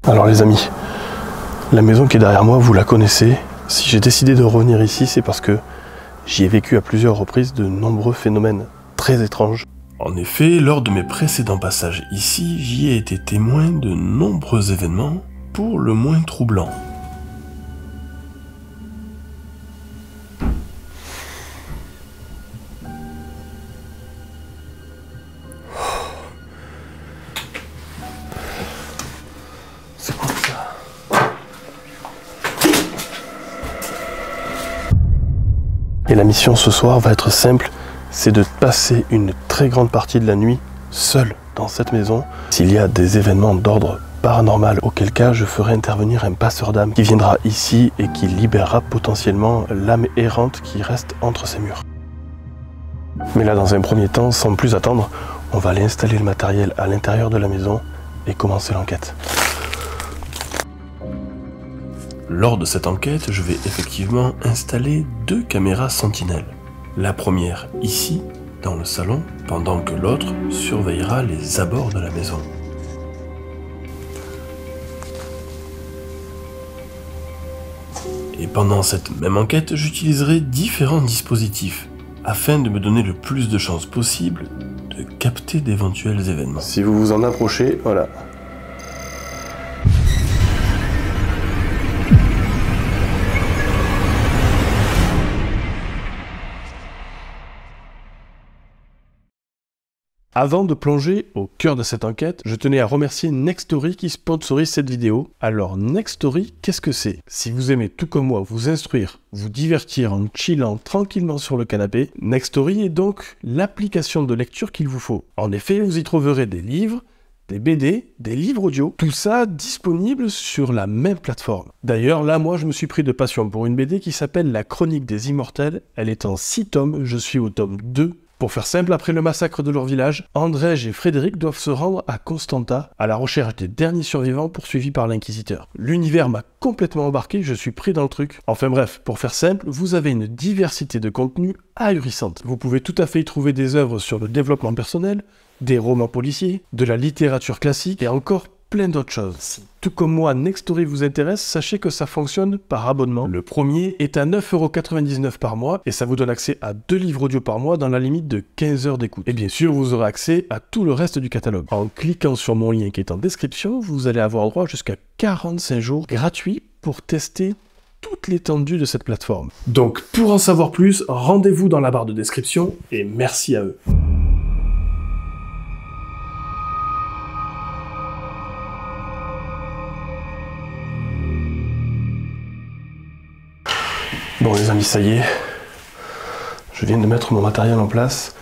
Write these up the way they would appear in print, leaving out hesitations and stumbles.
Alors les amis, la maison qui est derrière moi, vous la connaissez. Si j'ai décidé de revenir ici, c'est parce que j'y ai vécu à plusieurs reprises de nombreux phénomènes très étranges. En effet, lors de mes précédents passages ici, j'y ai été témoin de nombreux événements pour le moins troublants. C'est quoi ça? Et la mission ce soir va être simple, c'est de passer une très grande partie de la nuit seul dans cette maison. S'il y a des événements d'ordre paranormal, auquel cas je ferai intervenir un passeur d'âme qui viendra ici et qui libérera potentiellement l'âme errante qui reste entre ces murs. Mais là, dans un premier temps, sans plus attendre, on va aller installer le matériel à l'intérieur de la maison et commencer l'enquête. Lors de cette enquête, je vais effectivement installer 2 caméras sentinelles. La première ici, dans le salon, pendant que l'autre surveillera les abords de la maison. Et pendant cette même enquête, j'utiliserai différents dispositifs, afin de me donner le plus de chances possible de capter d'éventuels événements. Si vous vous en approchez, voilà. Avant de plonger au cœur de cette enquête, je tenais à remercier Nextory qui sponsorise cette vidéo. Alors Nextory, qu'est-ce que c'est? Si vous aimez tout comme moi vous instruire, vous divertir en chillant tranquillement sur le canapé, Nextory est donc l'application de lecture qu'il vous faut. En effet, vous y trouverez des livres, des BD, des livres audio, tout ça disponible sur la même plateforme. D'ailleurs, là, moi, je me suis pris de passion pour une BD qui s'appelle La Chronique des Immortels. Elle est en 6 tomes, je suis au tome 2. Pour faire simple, après le massacre de leur village, Andrzej et Frédéric doivent se rendre à Constanta, à la recherche des derniers survivants poursuivis par l'Inquisiteur. L'univers m'a complètement embarqué, je suis pris dans le truc. Enfin bref, pour faire simple, vous avez une diversité de contenus ahurissante. Vous pouvez tout à fait y trouver des œuvres sur le développement personnel, des romans policiers, de la littérature classique et encore plein d'autres choses. Si tout comme moi, Nextory vous intéresse, sachez que ça fonctionne par abonnement. Le premier est à 9,99 € par mois et ça vous donne accès à 2 livres audio par mois dans la limite de 15 heures d'écoute. Et bien sûr, vous aurez accès à tout le reste du catalogue. En cliquant sur mon lien qui est en description, vous allez avoir droit jusqu'à 45 jours gratuits pour tester toute l'étendue de cette plateforme. Donc pour en savoir plus, rendez-vous dans la barre de description et merci à eux. Bon les amis, ça y est, je viens de mettre mon matériel en place.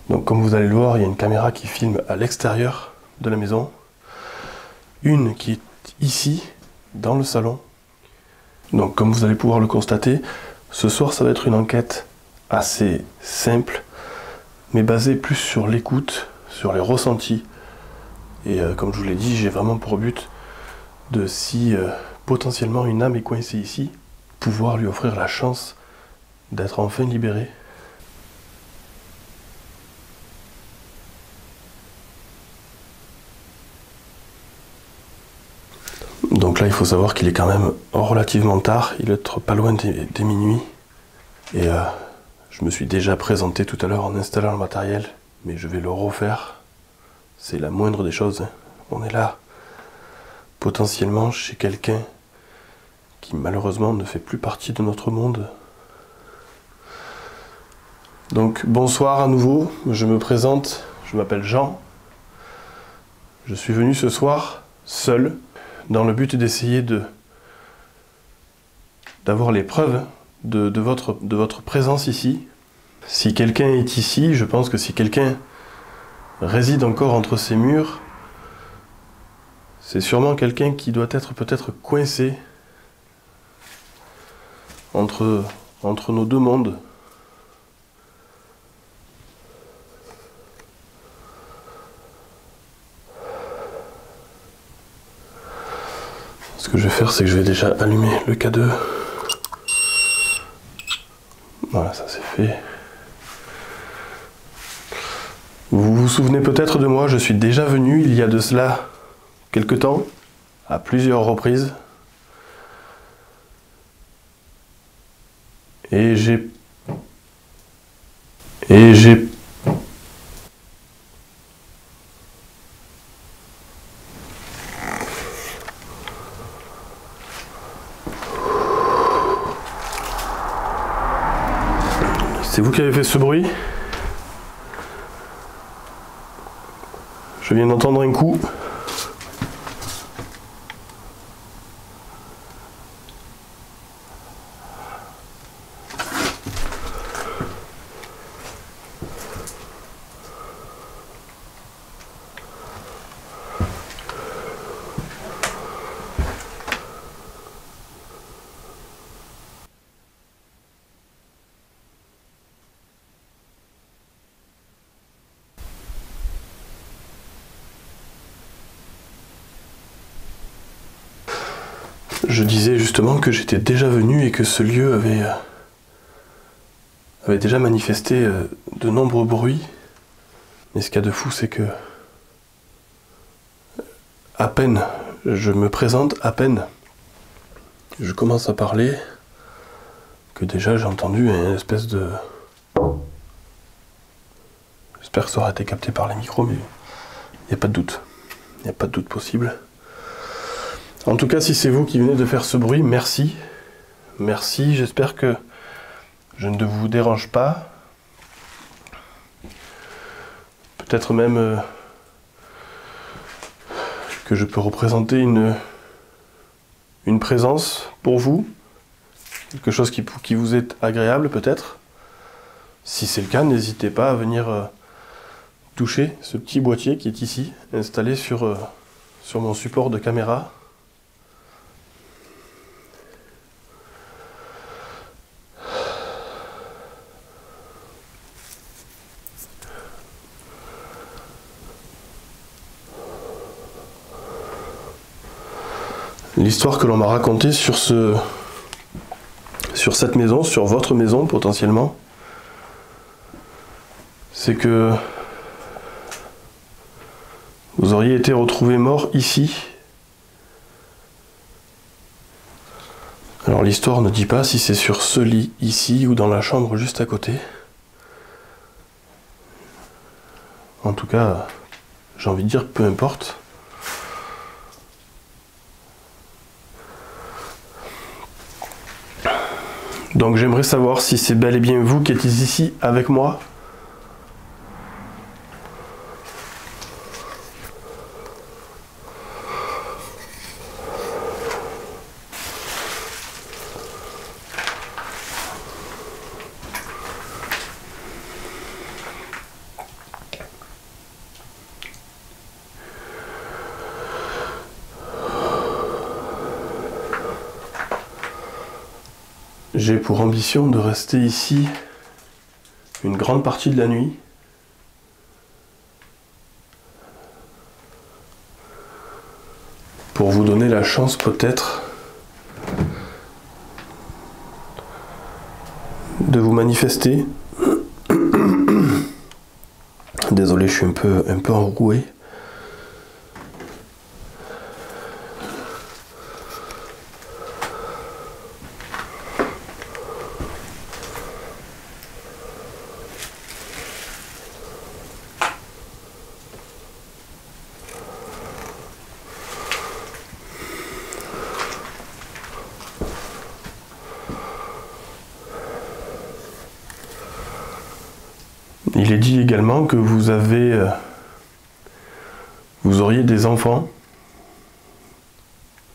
Donc comme vous allez le voir, il y a une caméra qui filme à l'extérieur de la maison. Une qui est ici, dans le salon. Donc comme vous allez pouvoir le constater, ce soir ça va être une enquête assez simple, mais basée plus sur l'écoute, sur les ressentis. Et comme je vous l'ai dit, j'ai vraiment pour but de, si potentiellement une âme est coincée ici, pouvoir lui offrir la chance d'être enfin libéré. Donc là, il faut savoir qu'il est quand même relativement tard, il est pas loin des minuit. Et je me suis déjà présenté tout à l'heure en installant le matériel, mais je vais le refaire. C'est la moindre des choses, hein. On est là, potentiellement chez quelqu'un qui malheureusement ne fait plus partie de notre monde. Donc bonsoir à nouveau, je me présente, je m'appelle Jean. Je suis venu ce soir seul, dans le but d'essayer d'avoir les preuves de votre présence ici. Si quelqu'un est ici, je pense que si quelqu'un réside encore entre ces murs, c'est sûrement quelqu'un qui doit être peut-être coincé entre nos deux mondes. Ce que je vais faire, c'est que je vais déjà allumer le K2. Voilà, ça c'est fait. Vous vous souvenez peut-être de moi, je suis déjà venu il y a de cela quelque temps à plusieurs reprises. Et j'ai C'est vous qui avez fait ce bruit. Je viens d'entendre un coup. Je disais justement que j'étais déjà venu et que ce lieu avait déjà manifesté de nombreux bruits. Mais ce qu'il y a de fou, c'est que à peine je me présente, à peine je commence à parler, que déjà j'ai entendu une espèce de... J'espère que ça aura été capté par les micros, mais il n'y a pas de doute. Il n'y a pas de doute possible. En tout cas, si c'est vous qui venez de faire ce bruit, merci. Merci, j'espère que je ne vous dérange pas. Peut-être même que je peux représenter une présence pour vous. Quelque chose qui vous est agréable peut-être. Si c'est le cas, n'hésitez pas à venir toucher ce petit boîtier qui est ici, installé sur mon support de caméra. L'histoire que l'on m'a racontée sur cette maison, sur votre maison potentiellement, c'est que vous auriez été retrouvé mort ici. Alors l'histoire ne dit pas si c'est sur ce lit ici ou dans la chambre juste à côté. En tout cas, j'ai envie de dire peu importe. Donc j'aimerais savoir si c'est bel et bien vous qui êtes ici avec moi. J'ai pour ambition de rester ici une grande partie de la nuit. Pour vous donner la chance peut-être de vous manifester. Désolé, je suis un peu enroué. Il est dit également que vous auriez des enfants.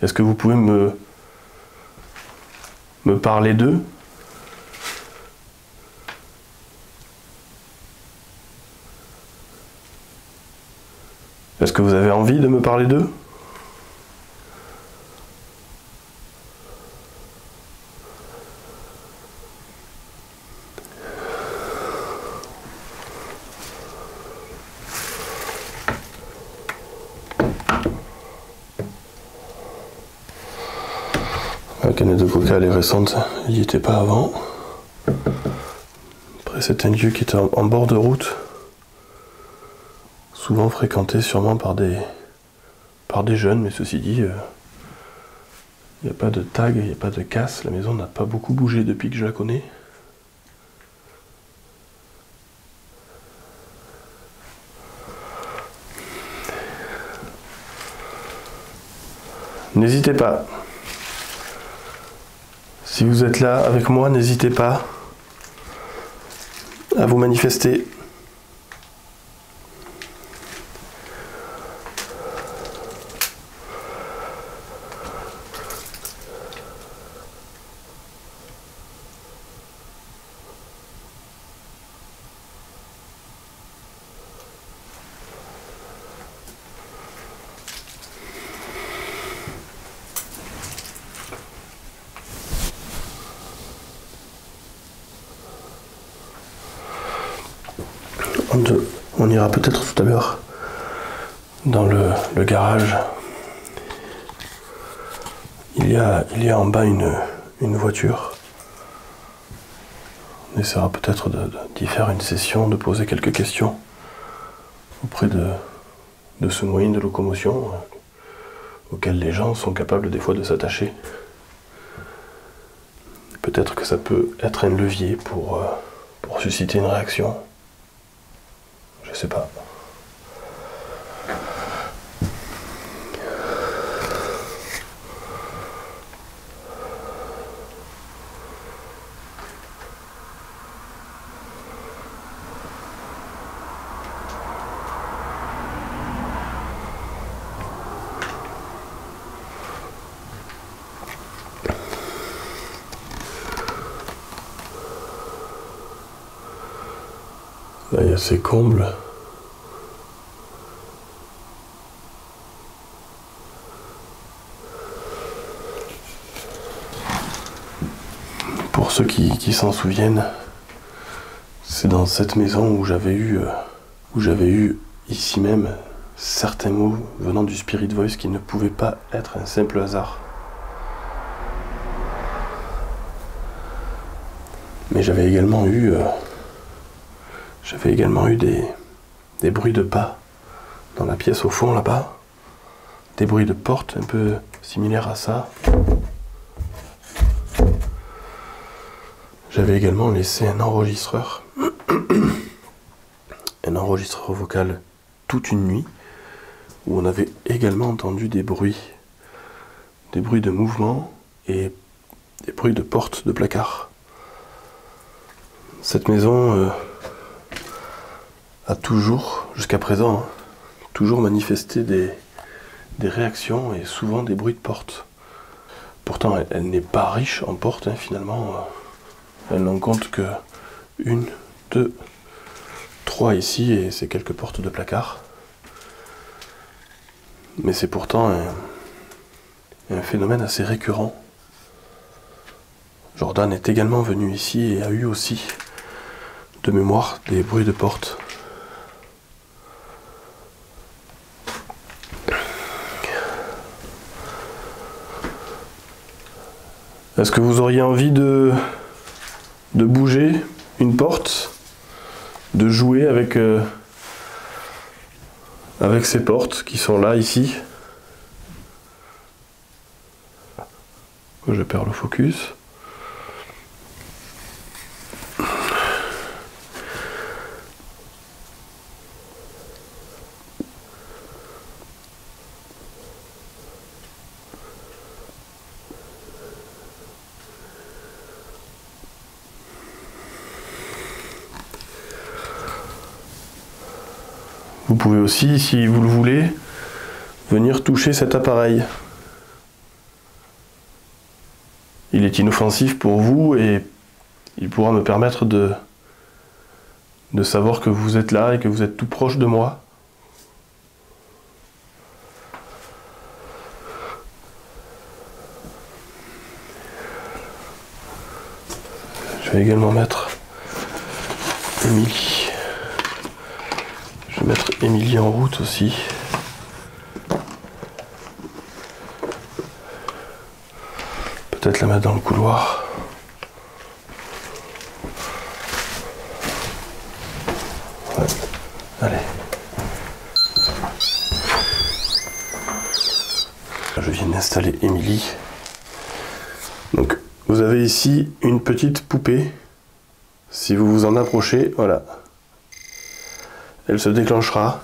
Est-ce que vous pouvez me parler d'eux? Est-ce que vous avez envie de me parler d'eux? La canette de coca, elle est récente, il n'y était pas avant. Après, c'est un lieu qui est en bord de route, souvent fréquenté sûrement par des jeunes, mais ceci dit, Il n'y a pas de tag, il n'y a pas de casse. La maison n'a pas beaucoup bougé depuis que je la connais. N'hésitez pas. Si vous êtes là avec moi, n'hésitez pas à vous manifester. On ira peut-être tout à l'heure dans le garage. Il y a en bas une voiture. On essaiera peut-être d'y faire une session, de poser quelques questions auprès de ce moyen de locomotion auquel les gens sont capables des fois de s'attacher. Peut-être que ça peut être un levier pour susciter une réaction. Je sais pas. Là, il y a ces combles. Pour ceux qui s'en souviennent, c'est dans cette maison où j'avais eu ici même certains mots venant du Spirit Voice qui ne pouvaient pas être un simple hasard. Mais j'avais également eu des bruits de pas dans la pièce au fond là-bas, des bruits de porte un peu similaires à ça. J'avais également laissé un enregistreur vocal toute une nuit, où on avait également entendu des bruits de mouvement et des bruits de porte de placard. Cette maison a toujours, jusqu'à présent, toujours manifesté des réactions et souvent des bruits de porte. Pourtant, elle n'est pas riche en portes, finalement. Elle n'en compte que 1, 2, 3 ici, et c'est quelques portes de placard. Mais c'est pourtant un phénomène assez récurrent. Jordan est également venu ici et a eu aussi, de mémoire, des bruits de porte. Est-ce que vous auriez envie de bouger une porte, de jouer avec ces portes qui sont là, ici? Je perds le focus. Vous pouvez aussi, si vous le voulez, venir toucher cet appareil. Il est inoffensif pour vous et il pourra me permettre de savoir que vous êtes là et que vous êtes tout proche de moi. Je vais également mettre Émilie. Je vais mettre Émilie en route aussi. Peut-être la mettre dans le couloir. Ouais. Allez. Je viens d'installer Émilie. Donc vous avez ici une petite poupée. Si vous vous en approchez, voilà, elle se déclenchera.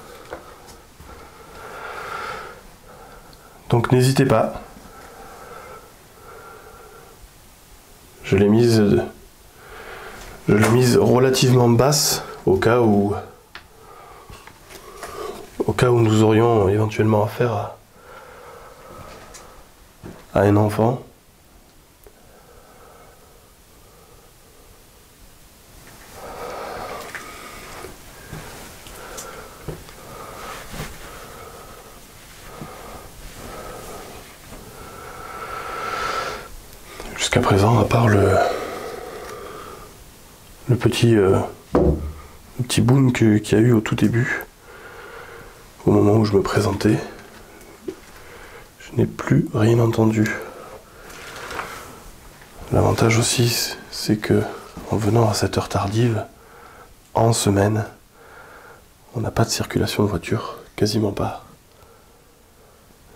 Donc n'hésitez pas. Je l'ai mise relativement basse au cas où nous aurions éventuellement affaire à un enfant. Jusqu'à présent, à part le petit boom qu'il y a eu au tout début, au moment où je me présentais, je n'ai plus rien entendu. L'avantage aussi, c'est que en venant à cette heure tardive, en semaine, on n'a pas de circulation de voiture, quasiment pas.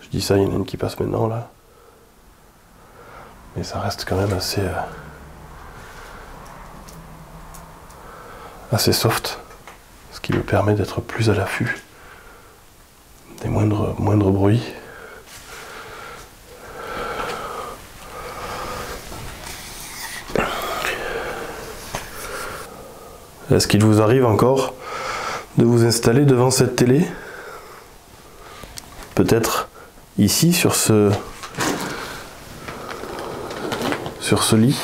Je dis ça, il y en a une qui passe maintenant là. Mais ça reste quand même assez soft, ce qui me permet d'être plus à l'affût des moindres bruits. Est-ce qu'il vous arrive encore de vous installer devant cette télé? Peut-être ici sur ce lit.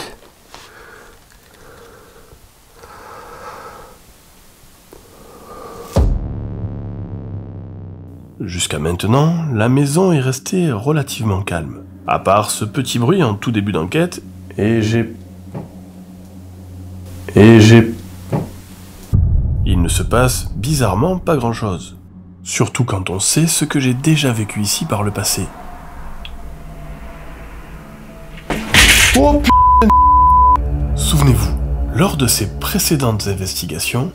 Jusqu'à maintenant, la maison est restée relativement calme. À part ce petit bruit en tout début d'enquête, et j'ai... Il ne se passe bizarrement pas grand-chose. Surtout quand on sait ce que j'ai déjà vécu ici par le passé. Oh putain! Souvenez-vous, lors de ces précédentes investigations,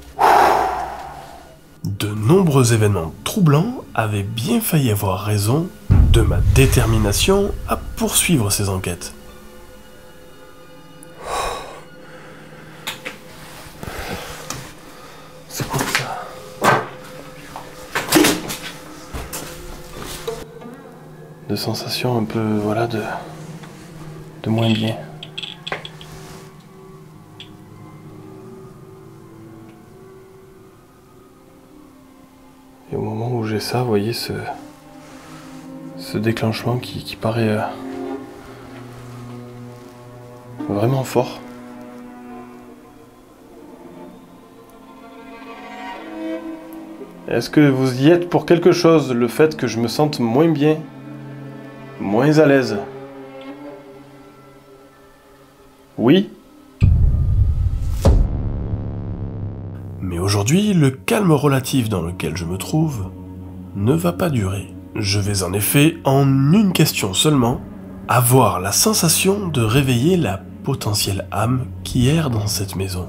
de nombreux événements troublants avaient bien failli avoir raison de ma détermination à poursuivre ces enquêtes. C'est quoi ça? De sensations un peu, voilà, de moins bien. Et au moment où j'ai ça, vous voyez ce déclenchement qui paraît vraiment fort. Est-ce que vous y êtes pour quelque chose, le fait que je me sente moins bien, moins à l'aise? Oui? Mais aujourd'hui, le calme relatif dans lequel je me trouve ne va pas durer. Je vais en effet, en une question seulement, avoir la sensation de réveiller la potentielle âme qui erre dans cette maison.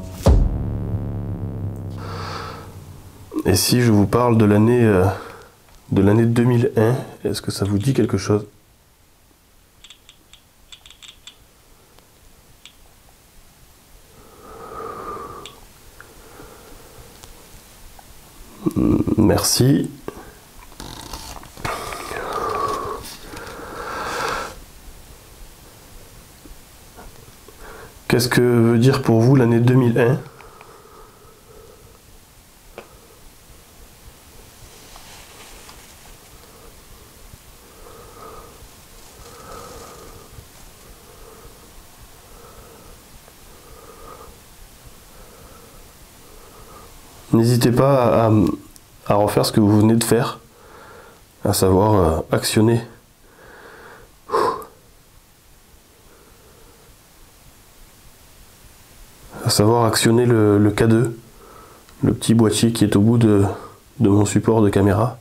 Et si je vous parle de l'année 2001, est-ce que ça vous dit quelque chose? Merci. Qu'est-ce que veut dire pour vous l'année 2001? N'hésitez pas à refaire ce que vous venez de faire, à savoir actionner. À savoir actionner le K2, le petit boîtier qui est au bout de mon support de caméra.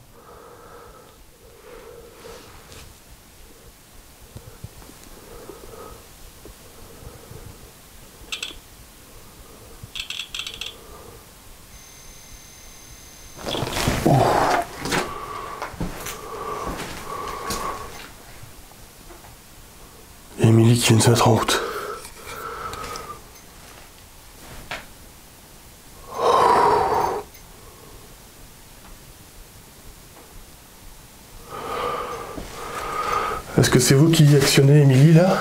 qui vient de se mettre en route. Est-ce que c'est vous qui actionnez Émilie là?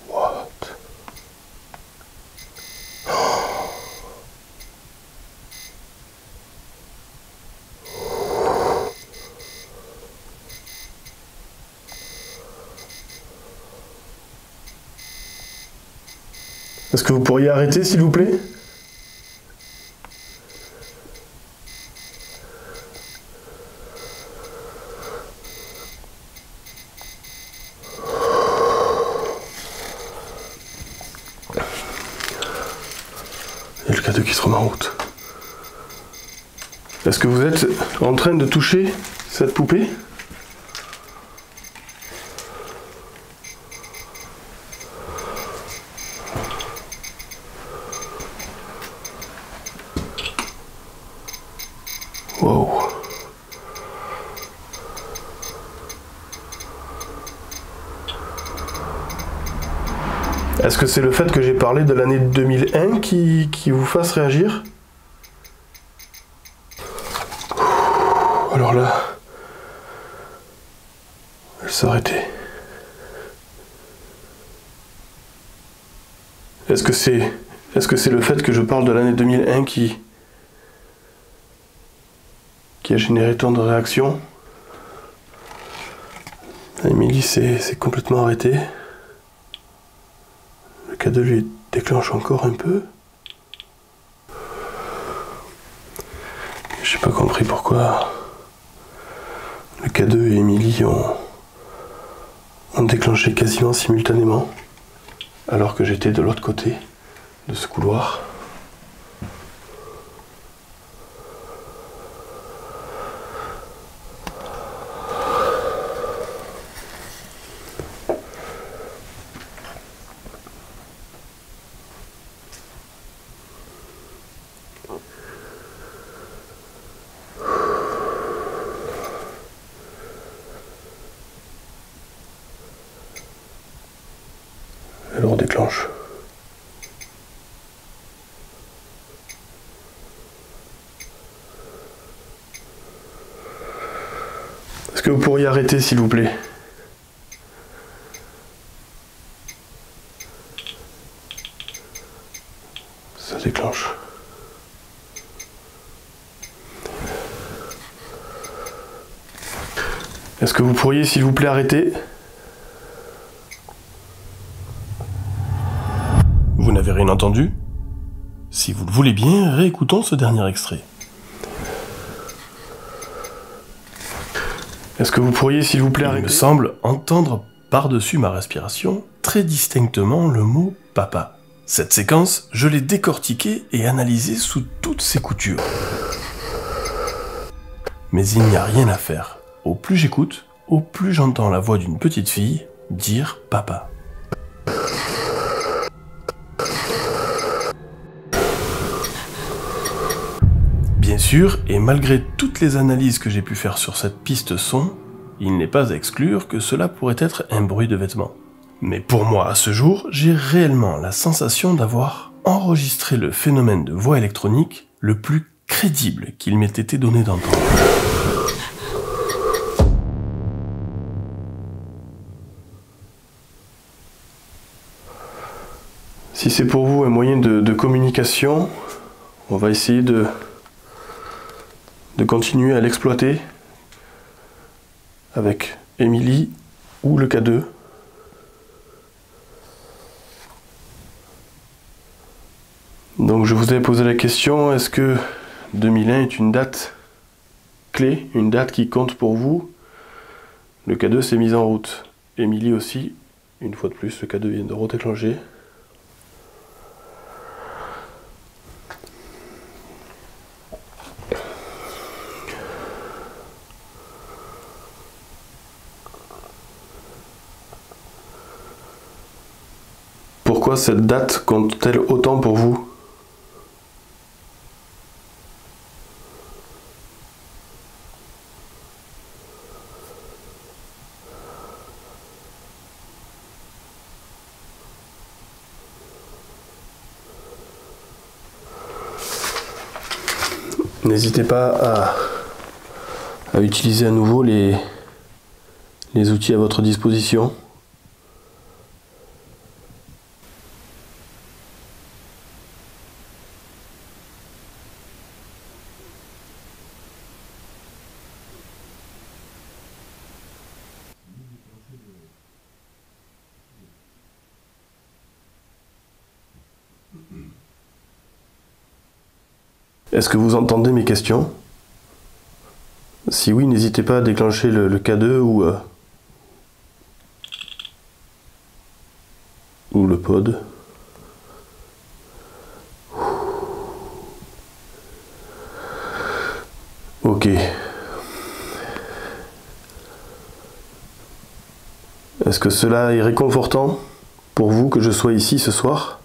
What? Est-ce que vous pourriez arrêter s'il vous plaît? Il y a le cadeau qui se remet en route. Est-ce que vous êtes en train de toucher cette poupée? Wow. Est-ce que c'est le fait que j'ai parlé de l'année 2001 qui vous fasse réagir? Alors là, elle s'est arrêtée. Est-ce que c'est le fait que je parle de l'année 2001 qui a généré tant de réactions? Émilie s'est complètement arrêtée. Le cadeau lui déclenche encore un peu. J'ai pas compris pourquoi le cadeau et Émilie ont déclenché quasiment simultanément, alors que j'étais de l'autre côté de ce couloir. Elle redéclenche. Est-ce que vous pourriez arrêter s'il vous plaît? Ça déclenche. Est-ce que vous pourriez s'il vous plaît arrêter? Vous n'avez rien entendu? Si vous le voulez bien, réécoutons ce dernier extrait. Est-ce que vous pourriez s'il vous plaît arrêter? Il me semble entendre par-dessus ma respiration très distinctement le mot « papa ». Cette séquence, je l'ai décortiquée et analysée sous toutes ses coutures. Mais il n'y a rien à faire. Au plus j'écoute, au plus j'entends la voix d'une petite fille dire « papa ». Bien sûr, et malgré toutes les analyses que j'ai pu faire sur cette piste son, il n'est pas à exclure que cela pourrait être un bruit de vêtements. Mais pour moi, à ce jour, j'ai réellement la sensation d'avoir enregistré le phénomène de voix électronique le plus crédible qu'il m'ait été donné d'entendre. Si c'est pour vous un moyen de communication, on va essayer de continuer à l'exploiter avec Émilie ou le K2. Donc je vous ai posé la question, est-ce que 2001 est une date clé, une date qui compte pour vous? Le K2 s'est mis en route. Émilie aussi, une fois de plus, le K2 vient de redéclencher. Pourquoi cette date compte-t-elle autant pour vous? N'hésitez pas à utiliser à nouveau les outils à votre disposition. Est-ce que vous entendez mes questions? Si oui, n'hésitez pas à déclencher le K2 ou le pod. Ok. Est-ce que cela est réconfortant pour vous que je sois ici ce soir?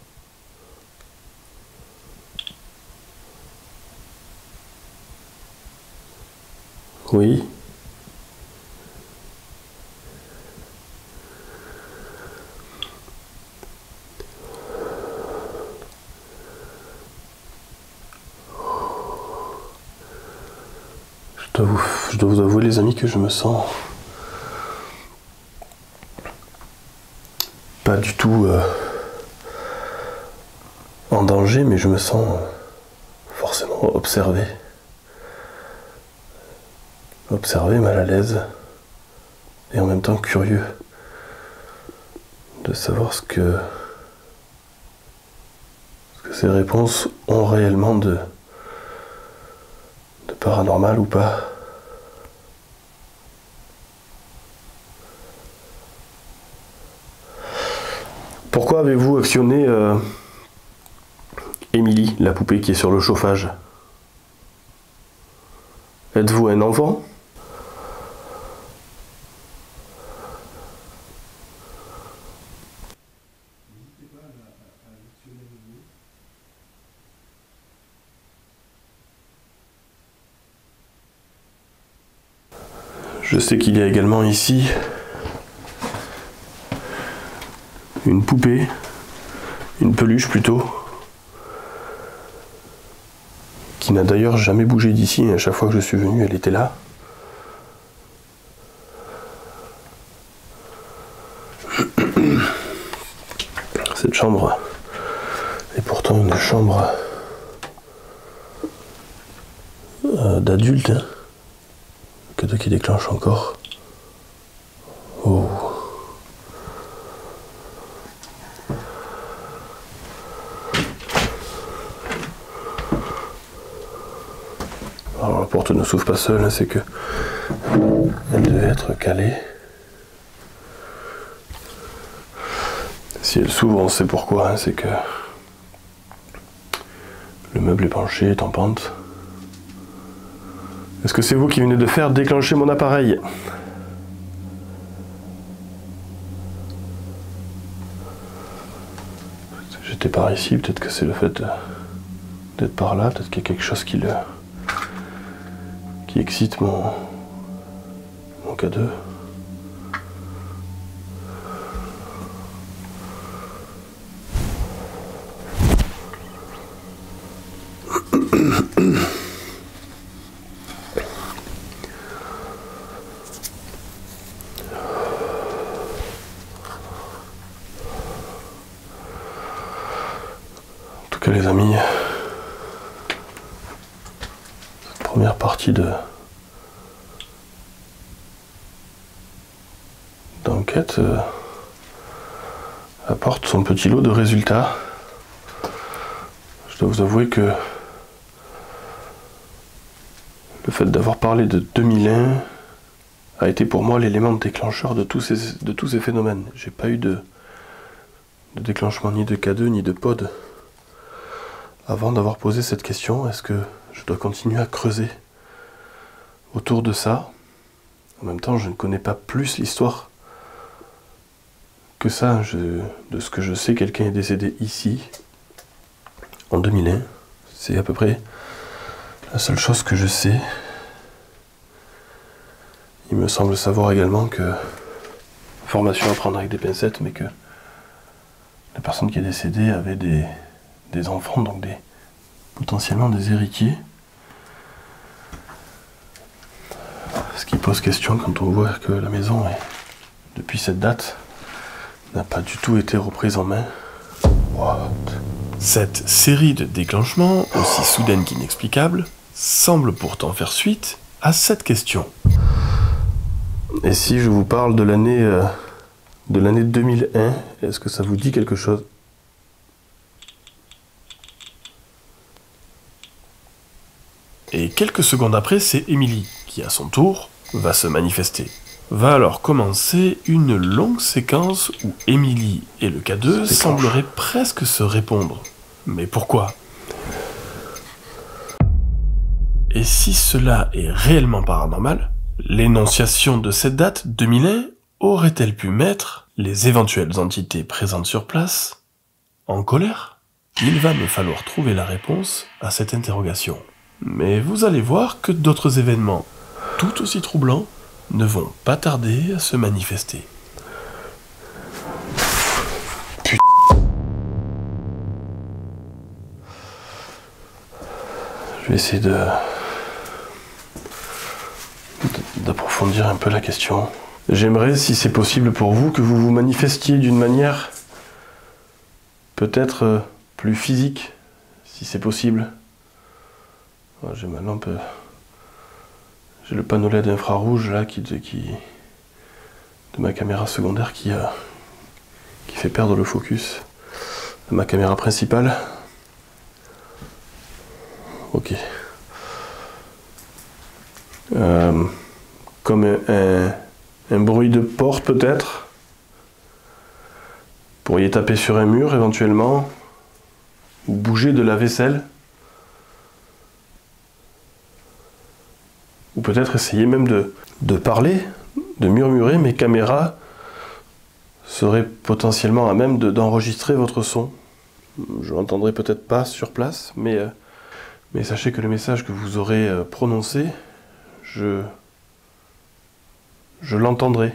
Oui. Je dois vous avouer les amis que je me sens pas du tout en danger, mais je me sens forcément observé. Observé, mal à l'aise, et en même temps curieux de savoir ce que ces réponses ont réellement de paranormal ou pas. Pourquoi avez-vous actionné Émilie, la poupée qui est sur le chauffage? Êtes-vous un enfant? Je sais qu'il y a également ici une poupée, une peluche plutôt, qui n'a d'ailleurs jamais bougé d'ici. À chaque fois que je suis venu, elle était là. Cette chambre est pourtant une chambre d'adulte. Hein. Que qui déclenche encore. Oh. Alors la porte ne s'ouvre pas seule, hein, c'est que elle devait être calée. Si elle s'ouvre, on sait pourquoi, hein, c'est que le meuble est penché, est en pente. Est-ce que c'est vous qui venez de faire déclencher mon appareil? J'étais par ici, peut-être que c'est le fait d'être par là, peut-être qu'il y a quelque chose qui excite mon K2. Les amis, cette première partie d'enquête apporte son petit lot de résultats. Je dois vous avouer que le fait d'avoir parlé de 2001 a été pour moi l'élément déclencheur de tous ces phénomènes. J'ai pas eu de déclenchement ni de K2 ni de pod. Avant d'avoir posé cette question, est-ce que je dois continuer à creuser autour de ça? En même temps, je ne connais pas plus l'histoire que ça. De ce que je sais, quelqu'un est décédé ici, en 2001. C'est à peu près la seule chose que je sais. Il me semble savoir également que, formation à prendre avec des pincettes, mais que la personne qui est décédée avait des enfants, donc potentiellement des héritiers. pose question quand on voit que la maison, depuis cette date, n'a pas du tout été reprise en main. What? Cette série de déclenchements, aussi soudaine qu'inexplicable, semble pourtant faire suite à cette question. Et si je vous parle de l'année 2001, est-ce que ça vous dit quelque chose? Et quelques secondes après, c'est Émilie qui, à son tour, va se manifester. Va alors commencer une longue séquence où Émilie et le K2 sembleraient presque se répondre. Mais pourquoi? Et si cela est réellement paranormal, l'énonciation de cette date 2001 aurait-elle pu mettre les éventuelles entités présentes sur place en colère? Il va me falloir trouver la réponse à cette interrogation. Mais vous allez voir que d'autres événements, tout aussi troublants, ne vont pas tarder à se manifester. Putain. Je vais essayer d'approfondir un peu la question. J'aimerais, si c'est possible pour vous, que vous vous manifestiez d'une manière peut-être plus physique, si c'est possible. J'ai ma lampe, j'ai le panneau LED infrarouge là de ma caméra secondaire qui fait perdre le focus de ma caméra principale. Ok. Comme un bruit de porte peut-être. Vous pourriez taper sur un mur éventuellement, ou bouger de la vaisselle. Ou peut-être essayer même de parler, de murmurer, mes caméras seraient potentiellement à même d'enregistrer votre son. Je l'entendrai peut-être pas sur place, mais sachez que le message que vous aurez prononcé, je l'entendrai.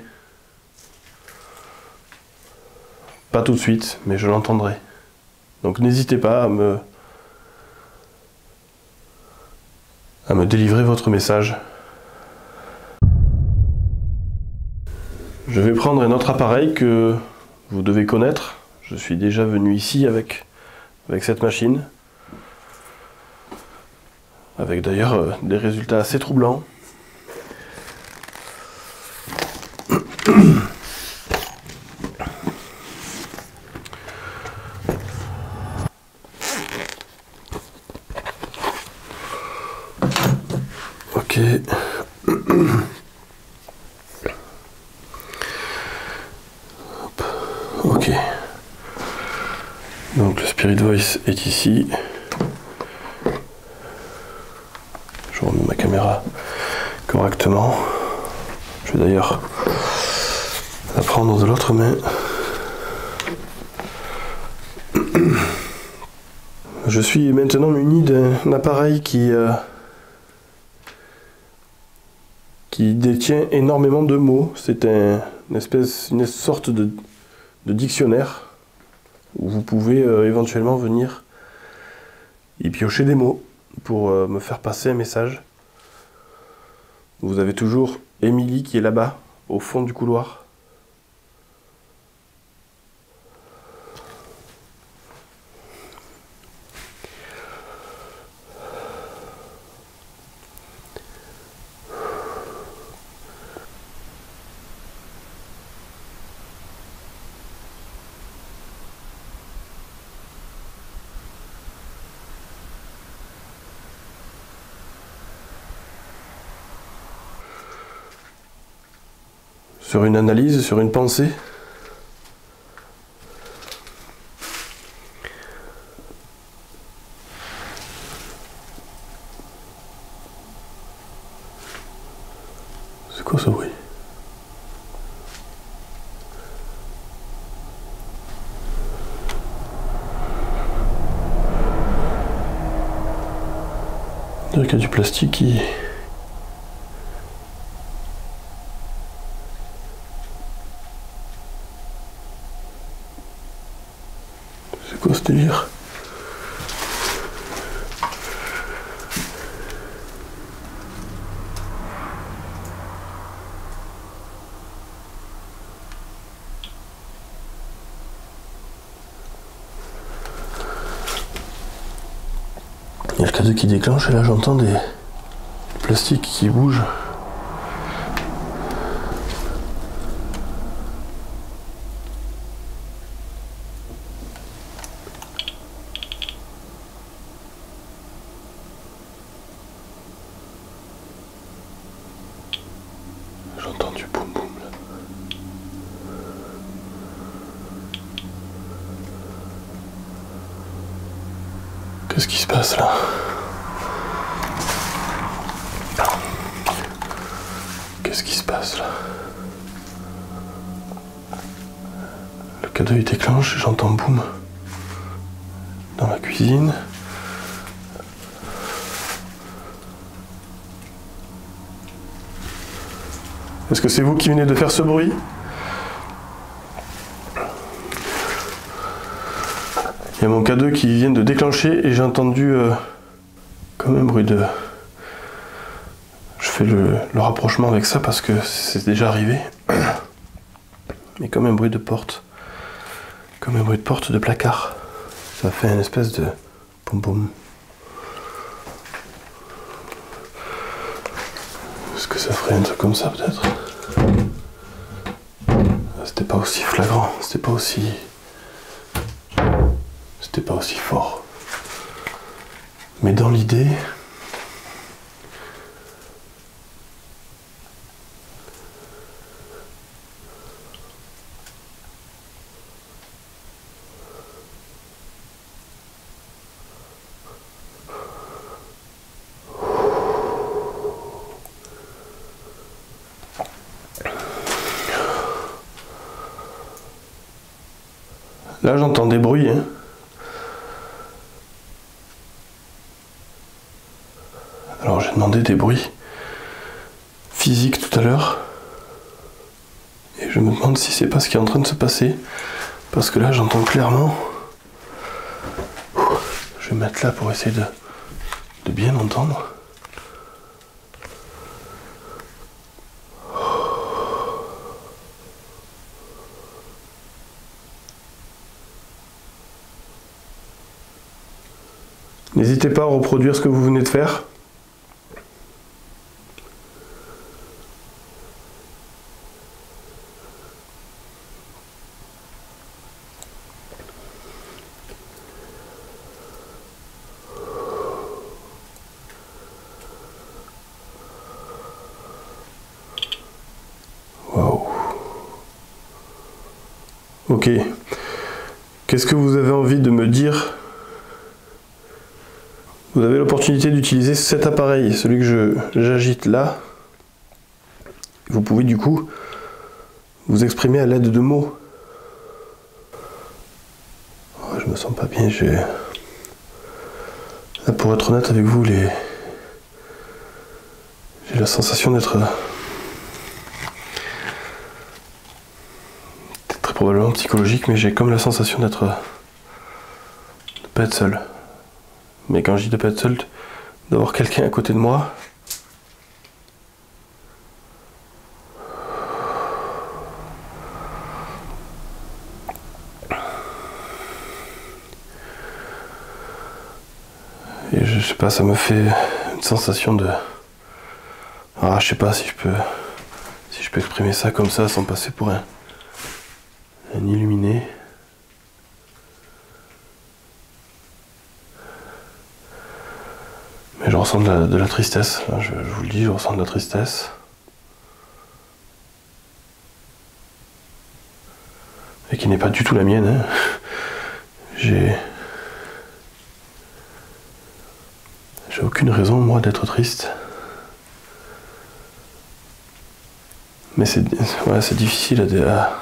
Pas tout de suite, mais je l'entendrai. Donc n'hésitez pas à me délivrer votre message. Je vais prendre un autre appareil que vous devez connaître. Je suis déjà venu ici avec cette machine. Avec d'ailleurs des résultats assez troublants. Ok. Ok. Donc le Spirit Voice est ici. Je remets ma caméra correctement. Je vais d'ailleurs la prendre de l'autre main. Je suis maintenant muni d'un appareil qui détient énormément de mots. C'est une sorte de dictionnaire où vous pouvez éventuellement venir y piocher des mots pour me faire passer un message. Vous avez toujours Émilie qui est là-bas, au fond du couloir. Sur une analyse, sur une pensée. C'est quoi ce bruit? On dirait qu'il y a du plastique qui... C'est quoi ce délire? Il y a le cadeau qui déclenche et là j'entends des plastiques qui bougent. J'entends du boum boum là. Qu'est-ce qui se passe là? Qu'est-ce qui se passe là? Le cadeau il déclenche et j'entends boum dans la cuisine. Est-ce que c'est vous qui venez de faire ce bruit? Il y a mon cadeau qui vient de déclencher et j'ai entendu comme un bruit de... Je fais le rapprochement avec ça parce que c'est déjà arrivé. Mais comme un bruit de porte. Comme un bruit de porte de placard. Ça fait une espèce de... Boum boum. Est-ce que ça ferait un truc comme ça peut-être? C'était pas aussi flagrant, c'était pas aussi fort. Mais dans l'idée, là j'entends des bruits, hein. Alors j'ai demandé des bruits physiques tout à l'heure. Et je me demande si c'est pas ce qui est en train de se passer. Parce que là j'entends clairement. Je vais me mettre là pour essayer de bien entendre. N'hésitez pas à reproduire ce que vous venez de faire. Waouh. Ok. Qu'est-ce que vous avez envie de me dire? Vous avez l'opportunité d'utiliser cet appareil, celui que j'agite là. Vous pouvez du coup vous exprimer à l'aide de mots. Oh, je me sens pas bien, là, pour être honnête avec vous, j'ai la sensation d'être très probablement psychologique, mais j'ai comme la sensation de pas être seul. Mais quand je dis de pas être seul, d'avoir quelqu'un à côté de moi. Et je sais pas, ça me fait une sensation de... Ah, je sais pas si je peux exprimer ça comme ça sans passer pour un illuminé. Mais je ressens de la tristesse, je vous le dis, je ressens de la tristesse. Et qui n'est pas du tout la mienne, hein. J'ai aucune raison, moi, d'être triste. Mais c'est difficile à...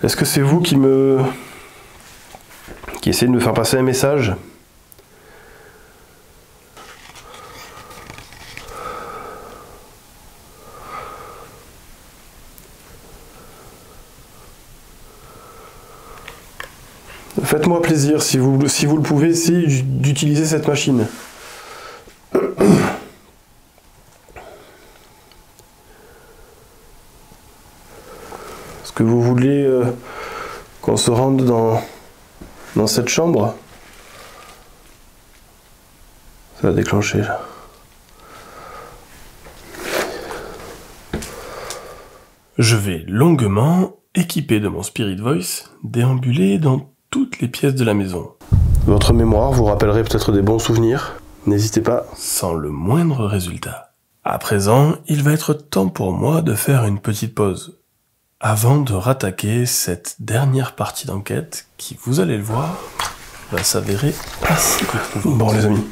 Est-ce que c'est vous qui essayez de me faire passer un message ? Faites-moi plaisir, si vous le pouvez, essayez d'utiliser cette machine. Est-ce que vous voulez qu'on se rende dans cette chambre ? Ça va déclencher là. Je vais longuement, équipé de mon Spirit Voice, déambuler dans toutes les pièces de la maison. Votre mémoire vous rappellerait peut-être des bons souvenirs. N'hésitez pas. Sans le moindre résultat. À présent, il va être temps pour moi de faire une petite pause. Avant de rattaquer cette dernière partie d'enquête qui, vous allez le voir, va s'avérer assez éprouvante. Bon les amis.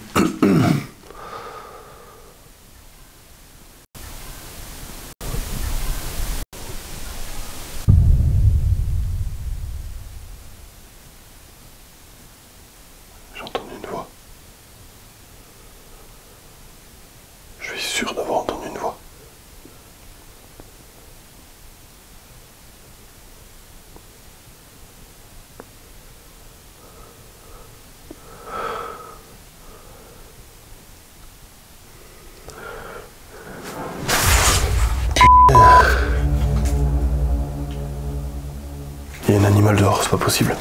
J'ai entendu une voix. Je suis sûr d'avoir entendu une voix. Il y a un animal dehors, c'est pas possible.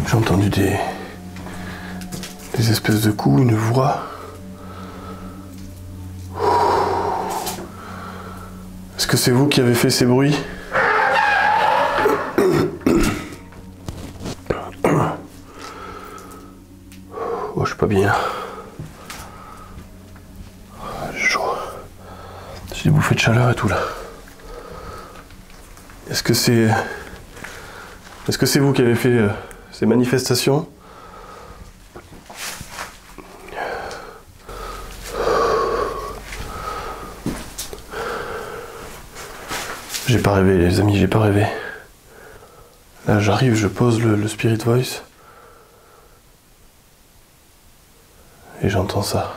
J'ai entendu des espèces de coups, une voix. Est-ce que c'est vous qui avez fait ces bruits? Oh, je suis pas bien. J'ai chaud. J'ai des bouffées de chaleur et tout là. Est-ce que c'est vous qui avez fait ces manifestations? J'ai pas rêvé les amis, j'ai pas rêvé. Là j'arrive, je pose le Spirit Voice. Et j'entends ça.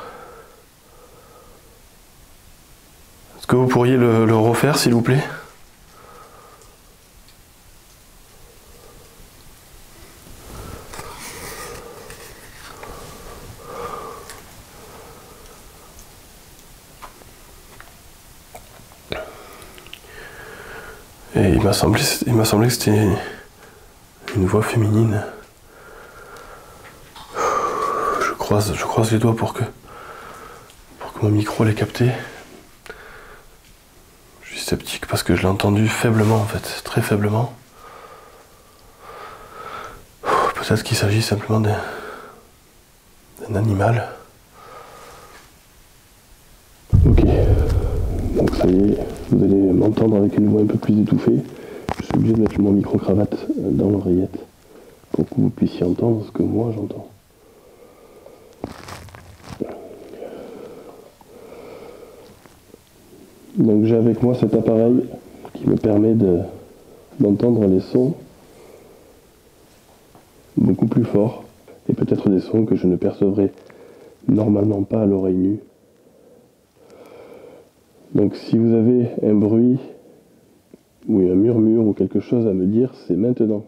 Est-ce que vous pourriez le refaire s'il vous plaît? Et il m'a semblé que c'était une voix féminine. Je croise les doigts pour que mon micro l'ait capté. Je suis sceptique parce que je l'ai entendu faiblement en fait, très faiblement. Peut-être qu'il s'agit simplement d'un animal. Ok, donc ça y est, vous allez m'entendre avec une voix un peu plus étouffée. Je suis obligé de mettre mon micro-cravate dans l'oreillette pour que vous puissiez entendre ce que moi j'entends. Donc j'ai avec moi cet appareil qui me permet d'entendre les sons beaucoup plus forts et peut-être des sons que je ne percevrai normalement pas à l'oreille nue. Donc si vous avez un bruit ou un murmure ou quelque chose à me dire, c'est maintenant.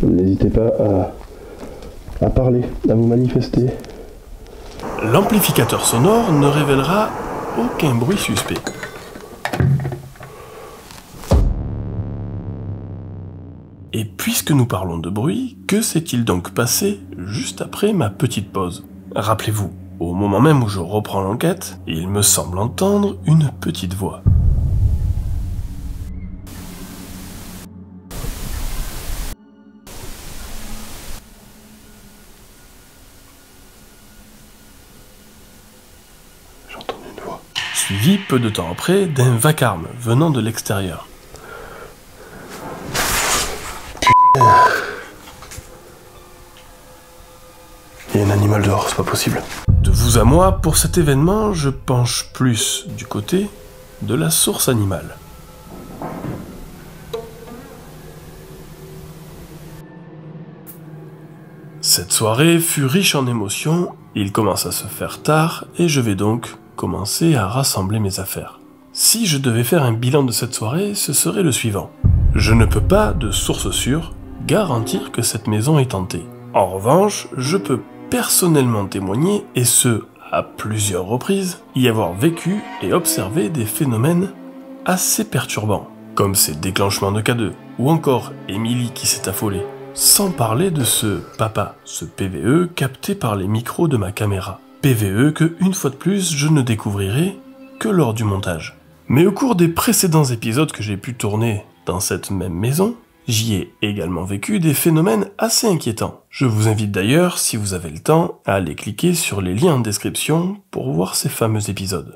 N'hésitez pas à parler, à vous manifester. L'amplificateur sonore ne révélera aucun bruit suspect. Et puisque nous parlons de bruit, que s'est-il donc passé juste après ma petite pause? Rappelez-vous, au moment même où je reprends l'enquête, il me semble entendre une petite voix. J'ai entendu une voix. Suivi peu de temps après d'un vacarme venant de l'extérieur. Il y a un animal dehors, c'est pas possible. De vous à moi, pour cet événement, je penche plus du côté de la source animale. Cette soirée fut riche en émotions, il commence à se faire tard et je vais donc commencer à rassembler mes affaires. Si je devais faire un bilan de cette soirée, ce serait le suivant. Je ne peux pas, de source sûre, garantir que cette maison est hantée. En revanche, je peux personnellement témoigner, et ce, à plusieurs reprises, y avoir vécu et observé des phénomènes assez perturbants, comme ces déclenchements de K2, ou encore Émilie qui s'est affolée. Sans parler de ce papa, ce PVE capté par les micros de ma caméra. PVE que, une fois de plus, je ne découvrirai que lors du montage. Mais au cours des précédents épisodes que j'ai pu tourner dans cette même maison, j'y ai également vécu des phénomènes assez inquiétants. Je vous invite d'ailleurs, si vous avez le temps, à aller cliquer sur les liens en description pour voir ces fameux épisodes.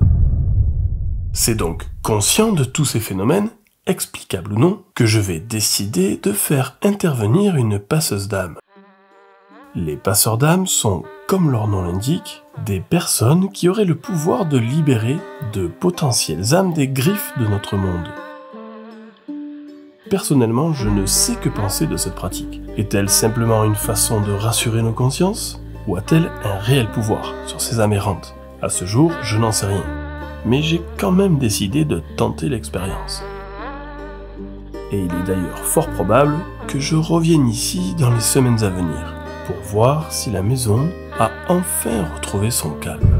C'est donc conscient de tous ces phénomènes, explicables ou non, que je vais décider de faire intervenir une passeuse d'âme. Les passeurs d'âme sont, comme leur nom l'indique, des personnes qui auraient le pouvoir de libérer de potentielles âmes des griffes de notre monde. Personnellement, je ne sais que penser de cette pratique. Est-elle simplement une façon de rassurer nos consciences? Ou a-t-elle un réel pouvoir sur ces âmes errantes? À ce jour, je n'en sais rien. Mais j'ai quand même décidé de tenter l'expérience. Et il est d'ailleurs fort probable que je revienne ici dans les semaines à venir, pour voir si la maison a enfin retrouvé son calme.